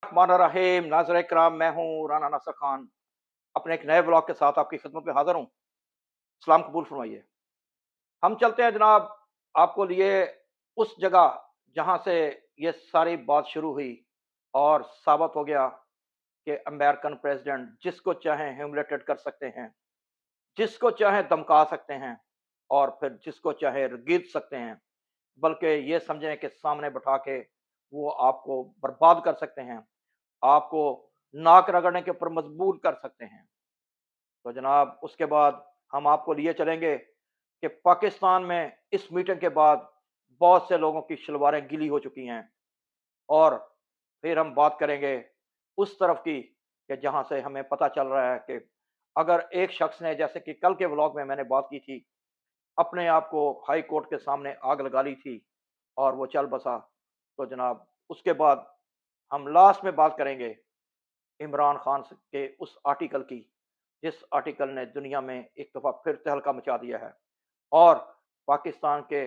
रहमान रहीम नाज़रीन इकराम, मैं हूँ राना नसर खान। अपने एक नए ब्लॉग के साथ आपकी खिदमत में हाज़िर हूँ। सलाम कबूल फरमाइए। हम चलते हैं जनाब आपको लिए उस जगह जहाँ से ये सारी बात शुरू हुई और साबित हो गया कि अमेरिकन प्रेसिडेंट जिसको चाहें ह्यूमिलेटेड कर सकते हैं, जिसको चाहें धमका सकते हैं और फिर जिसको चाहे रगीद सकते हैं। बल्कि ये समझें कि सामने बिठा के वो आपको बर्बाद कर सकते हैं, आपको नाक रगड़ने के ऊपर मजबूर कर सकते हैं। तो जनाब उसके बाद हम आपको लिए चलेंगे कि पाकिस्तान में इस मीटिंग के बाद बहुत से लोगों की शलवारें गीली हो चुकी हैं और फिर हम बात करेंगे उस तरफ की कि जहाँ से हमें पता चल रहा है कि अगर एक शख्स ने, जैसे कि कल के व्लॉग में मैंने बात की थी, अपने आप को हाई कोर्ट के सामने आग लगा ली थी और वो चल बसा। तो जनाब उसके बाद हम लास्ट में बात करेंगे इमरान खान के उस आर्टिकल की, जिस आर्टिकल ने दुनिया में एक दफ़ा फिर तहलका मचा दिया है और पाकिस्तान के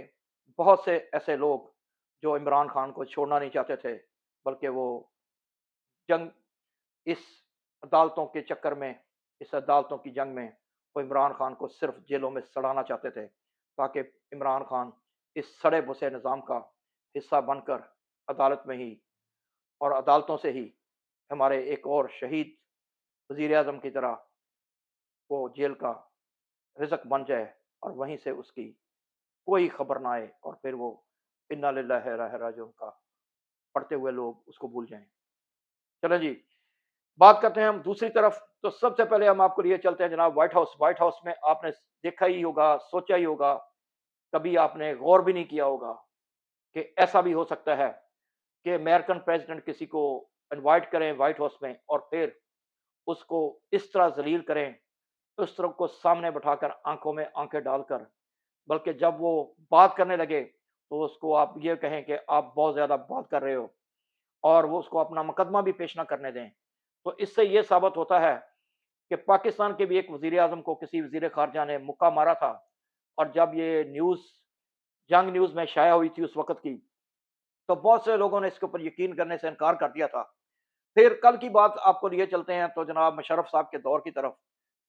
बहुत से ऐसे लोग जो इमरान खान को छोड़ना नहीं चाहते थे, बल्कि वो जंग इस अदालतों के चक्कर में, इस अदालतों की जंग में वो इमरान खान को सिर्फ जेलों में सड़ाना चाहते थे, ताकि इमरान खान इस सड़े भुसे निज़ाम का हिस्सा बनकर अदालत में ही और अदालतों से ही हमारे एक और शहीद वज़ीर आज़म की तरह वो जेल का रिज़्क बन जाए और वहीं से उसकी कोई खबर ना आए और फिर वो इन्ना लिल्लाहि व इन्ना इलैहि राजिऊन का पढ़ते हुए लोग उसको भूल जाएँ। चलें जी, बात करते हैं हम दूसरी तरफ। तो सबसे पहले हम आपको लिए चलते हैं जनाब व्हाइट हाउस। व्हाइट हाउस में आपने देखा ही होगा, सोचा ही होगा, कभी आपने गौर भी नहीं किया होगा कि ऐसा भी हो सकता है कि अमेरिकन प्रेसिडेंट किसी को इनवाइट करें व्हाइट हाउस में और फिर उसको इस तरह ज़लील करें, उस तरफ को सामने बिठाकर आँखों में आँखें डालकर, बल्कि जब वो बात करने लगे तो उसको आप ये कहें कि आप बहुत ज़्यादा बात कर रहे हो और वो उसको अपना मुकदमा भी पेश ना करने दें। तो इससे ये साबित होता है कि पाकिस्तान के भी एक वज़ीर आज़म को किसी वज़ीर ख़ारिजा ने मुक्का मारा था और जब ये न्यूज़ जंग न्यूज़ में शाया हुई थी उस वक़्त की, तो बहुत से लोगों ने इसके ऊपर यकीन करने से इनकार कर दिया था। फिर कल की बात आपको लिए चलते हैं तो जनाब मुशर्रफ साहब के दौर की तरफ।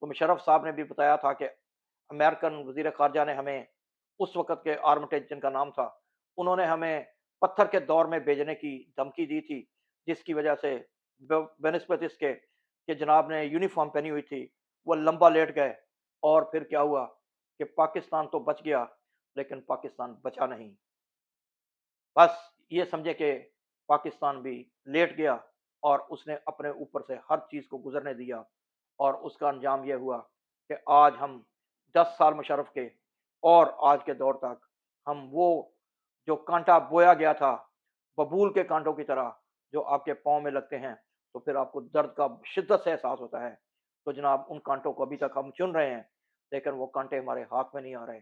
तो मुशर्रफ साहब ने भी बताया था कि अमेरिकन वज़ीर ख़ारिजा ने हमें उस वक़्त के आर्मिटेज जिनका नाम था, उन्होंने हमें पत्थर के दौर में भेजने की धमकी दी थी, जिसकी वजह से बनिस्बत इसके कि जनाब ने यूनिफ़ॉर्म पहनी हुई थी, वो लंबा लेट गए और फिर क्या हुआ कि पाकिस्तान तो बच गया, लेकिन पाकिस्तान बचा नहीं। बस ये समझे कि पाकिस्तान भी लेट गया और उसने अपने ऊपर से हर चीज़ को गुजरने दिया और उसका अंजाम यह हुआ कि आज हम 10 साल मुशर्रफ के और आज के दौर तक हम वो जो कांटा बोया गया था बबूल के कांटों की तरह जो आपके पाँव में लगते हैं, तो फिर आपको दर्द का शिद्दत से एहसास होता है। तो जनाब उन कांटों को अभी तक हम चुन रहे हैं, लेकिन वो कांटे हमारे हाथ में नहीं आ रहे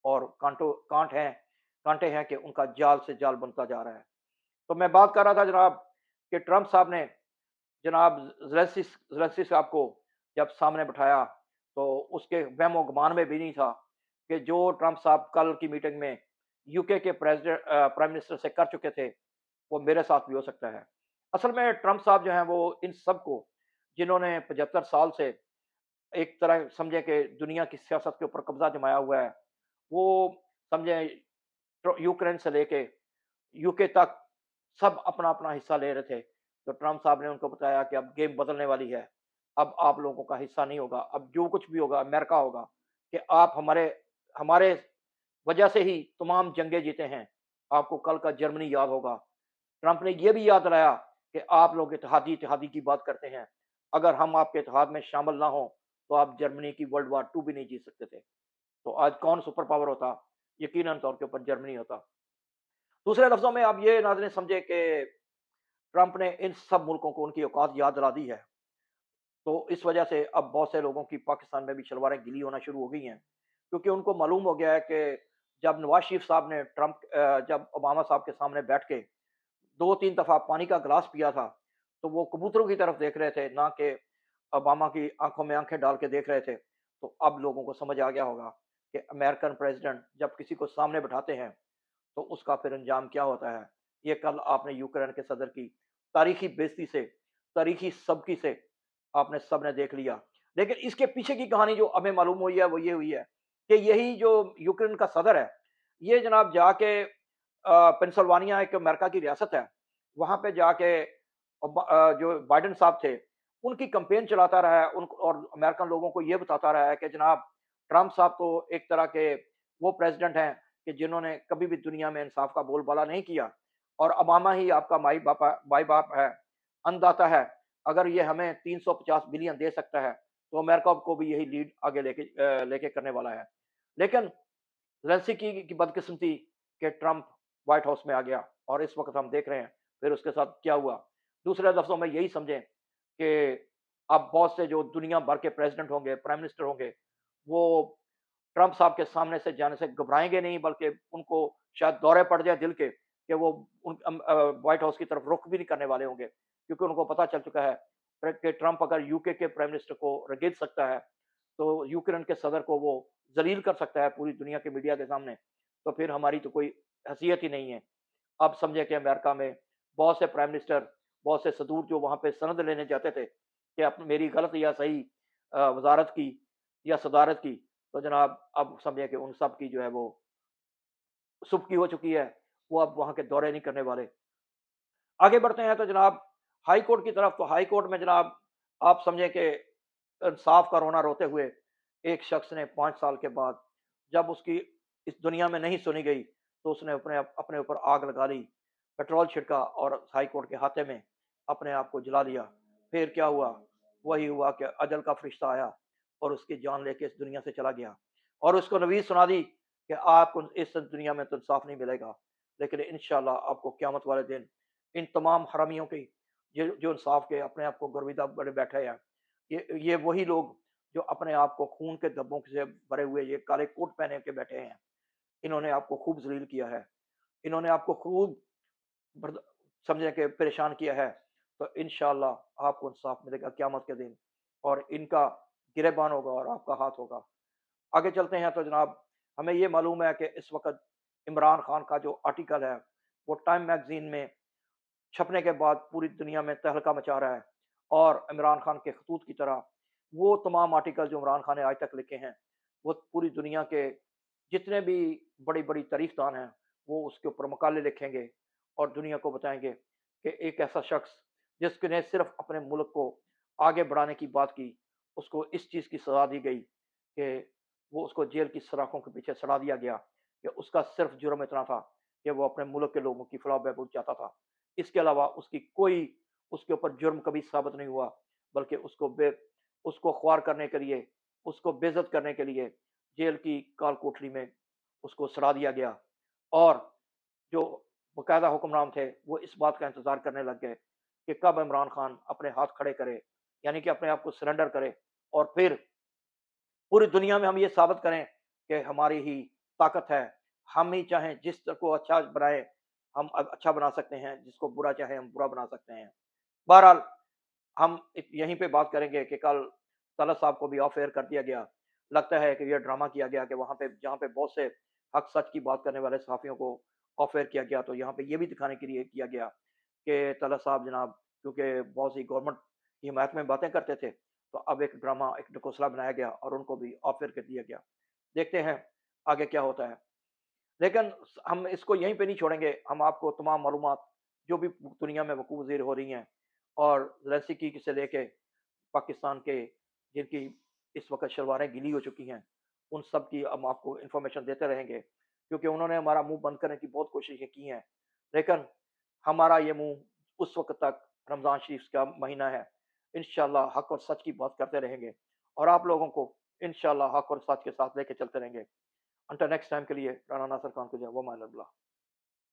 और कांटे हैं कि उनका जाल से जाल बनता जा रहा है। तो मैं बात कर रहा था जनाब कि ट्रंप साहब ने जनाब ज़ेलेंस्की साहब को जब सामने बिठाया, तो उसके वहमो-गुमान में भी नहीं था कि जो ट्रंप साहब कल की मीटिंग में यूके के प्राइम मिनिस्टर से कर चुके थे, वो मेरे साथ भी हो सकता है। असल में ट्रंप साहब जो हैं वो इन सबको, जिन्होंने 75 साल से एक तरह समझे कि दुनिया की सियासत के ऊपर कब्ज़ा जमाया हुआ है, वो समझे यूक्रेन से लेके यूके तक सब अपना-अपना हिस्सा ले रहे थे। तो ट्रंप साहब ने उनको बताया कि अब गेम बदलने वाली है। अब आप लोगों का हिस्सा नहीं होगा। अब जो कुछ भी होगा अमेरिका होगा कि आप हमारे हमारे वजह से ही तमाम जंगें जीते हैं। आपको कल का जर्मनी याद होगा। ट्रंप ने ये भी याद दिलाया कि आप लोग इत्तेहादी-इत्तेहादी की बात करते हैं। अगर हम आपके इत्तेहाद में शामिल ना हों, तो आप जर्मनी की वर्ल्ड वॉर 2 भी नहीं जीत सकते थे। तो आज कौन सुपर पावर होता? यकीनन तौर के ऊपर जर्मनी होता। दूसरे लफ्ज़ों में आप ये नाज़रीन समझे कि ट्रंप ने इन सब मुल्कों को उनकी औकात याद दिला दी है। तो इस वजह से अब बहुत से लोगों की पाकिस्तान में भी शलवारें गीली होना शुरू हो गई हैं। क्योंकि उनको मालूम हो गया है कि जब नवाज़ शरीफ साहब ने जब ओबामा साहब के सामने बैठ के 2-3 दफ़ा पानी का गिलास पिया था, तो वो कबूतरों की तरफ देख रहे थे, ना कि ओबामा की आँखों में आँखें डाल के देख रहे थे। तो अब लोगों को समझ आ गया होगा कि अमेरिकन प्रेसिडेंट जब किसी को सामने बिठाते हैं, तो उसका फिर अंजाम क्या होता है। ये कल आपने यूक्रेन के सदर की तारीखी बेइज्जती से, तारीखी सबकी से आपने सबने देख लिया। लेकिन इसके पीछे की कहानी जो हमें मालूम हुई है, वो ये हुई है कि यही जो यूक्रेन का सदर है, ये जनाब जाके पेंसिल्वानिया एक अमेरिका की रियासत है, वहाँ पे जाके जो बाइडेन साहब थे, उनकी कैंपेन चलाता रहा है उन और अमेरिकन लोगों को ये बताता रहा है कि जनाब ट्रम्प साहब तो एक तरह के वो प्रेसिडेंट हैं कि जिन्होंने कभी भी दुनिया में इंसाफ का बोलबाला नहीं किया, और ओबामा ही आपका माई बाप है, अन्नदाता है। अगर ये हमें 350 बिलियन दे सकता है, तो अमेरिका को भी यही लीड आगे लेके करने वाला है। लेकिन ज़ेलेंस्की की बदकिस्मती कि ट्रंप व्हाइट हाउस में आ गया, और इस वक़्त हम देख रहे हैं फिर उसके साथ क्या हुआ। दूसरे लफ्ज़ों में यही समझें कि अब बहुत से जो दुनिया भर के प्रेज़िडेंट होंगे, प्राइम मिनिस्टर होंगे, वो ट्रंप साहब के सामने से जाने से घबराएँगे नहीं, बल्कि उनको शायद दौरे पड़ जाए दिल के कि वो व्हाइट हाउस की तरफ रुख भी नहीं करने वाले होंगे। क्योंकि उनको पता चल चुका है कि ट्रंप अगर यूके के प्राइम मिनिस्टर को रगेद सकता है, तो यूक्रेन के सदर को वो ज़लील कर सकता है पूरी दुनिया के मीडिया के सामने, तो फिर हमारी तो कोई हैसियत ही नहीं है। अब समझे कि अमेरिका में बहुत से प्राइम मिनिस्टर, बहुत से सदूर जो वहाँ पे सनद लेने जाते थे कि अब मेरी गलत या सही वज़ारत की या सदारत की, तो जनाब अब समझे कि उन सब की जो है वो सुबकी हो चुकी है, वो अब वहाँ के दौरे नहीं करने वाले। आगे बढ़ते हैं तो जनाब हाई कोर्ट की तरफ, तो हाई कोर्ट में जनाब आप समझें कि इंसाफ का रोना रोते हुए एक शख्स ने 5 साल के बाद, जब उसकी इस दुनिया में नहीं सुनी गई, तो उसने अपने ऊपर आग लगा ली, पेट्रोल छिड़का और हाई कोर्ट के हाथे में अपने आप को जला लिया। फिर क्या हुआ? वही हुआ कि अजल का फरिश्ता आया और उसकी जान लेके इस दुनिया से चला गया, और उसको नवीद सुना दी कि आपको इस दुनिया में तो इंसाफ नहीं मिलेगा, लेकिन इंशाल्लाह आपको क़यामत वाले दिन इन तमाम हरामियों की, ये जो इंसाफ के अपने आप को गर्विदा बड़े बैठे हैं, ये वही लोग जो अपने आप को खून के धब्बों से भरे हुए ये काले कोट पहने के बैठे हैं, इन्होंने आपको खूब ज़लील किया है, इन्होंने आपको खूब बर्द समझे कि परेशान किया है, तो इंशाअल्लाह आपको इंसाफ मिलेगा क़यामत के दिन, और इनका गिरेबान होगा और आपका हाथ होगा। आगे चलते हैं तो जनाब हमें ये मालूम है कि इस वक़्त इमरान खान का जो आर्टिकल है, वो टाइम मैगज़ीन में छपने के बाद पूरी दुनिया में तहलका मचा रहा है, और इमरान खान के खतूत की तरह वो तमाम आर्टिकल जो इमरान खान ने आज तक लिखे हैं, वो पूरी दुनिया के जितने भी बड़ी-बड़ी तारीख़दान हैं, वो उसके ऊपर मकाले लिखेंगे और दुनिया को बताएँगे कि एक ऐसा शख़्स जिसने सिर्फ़ अपने मुल्क को आगे बढ़ाने की बात की, उसको इस चीज़ की सज़ा दी गई कि वो उसको जेल की सलाखों के पीछे सड़ा दिया गया, कि उसका सिर्फ़ जुर्म इतना था कि वो अपने मुल्क के लोगों की फलाह-बहबूद चाहता था। इसके अलावा उसकी कोई उसके ऊपर जुर्म कभी साबित नहीं हुआ, बल्कि उसको ख्वार करने के लिए, उसको बेइज़्ज़त करने के लिए जेल की काल कोठरी में उसको सड़ा दिया गया, और जो बाकायदा हुक्मरान थे, वो इस बात का इंतज़ार करने लग गए कि कब इमरान खान अपने हाथ खड़े करे, यानी कि अपने आप को सरेंडर करे, और फिर पूरी दुनिया में हम ये साबित करें कि हमारी ही ताकत है। हम ही चाहें जिस को अच्छा बनाएँ, हम अच्छा बना सकते हैं, जिसको बुरा चाहें हम बुरा बना सकते हैं। बहरहाल हम यहीं पे बात करेंगे कि कल तलत साहब को भी ऑफ एयर कर दिया गया। लगता है कि ये ड्रामा किया गया कि वहाँ पे जहाँ पे बहुत से हक सच की बात करने वाले सहाफ़ियों को ऑफ एयर किया गया, तो यहाँ पे ये भी दिखाने के लिए किया गया कि तलत साहब जनाब क्योंकि बहुत सी गवर्नमेंट की हिमायत में बातें करते थे, तो अब एक ड्रामा, एक ढकोसला बनाया गया और उनको भी ऑफ एयर कर दिया गया। देखते हैं आगे क्या होता है। लेकिन हम इसको यहीं पे नहीं छोड़ेंगे, हम आपको तमाम मालूमात जो भी दुनिया में वकूअ ज़ेर हो रही हैं, और ज़ेलेंस्की से लेके पाकिस्तान के जिनकी इस वक़्त शलवारें गीली हो चुकी हैं, उन सब की हम आपको इन्फॉर्मेशन देते रहेंगे, क्योंकि उन्होंने हमारा मुँह बंद करने की बहुत कोशिशें की हैं। लेकिन हमारा ये मुँह उस वक़्त तक रमज़ान शरीफ का महीना है, इंशाअल्लाह हक और सच की बात करते रहेंगे, और आप लोगों को इंशाअल्लाह हक और सच के साथ लेके चलते रहेंगे। अंटिल नेक्स्ट टाइम के लिए राना नासिर खान को जो है वो अमान अल्लाह।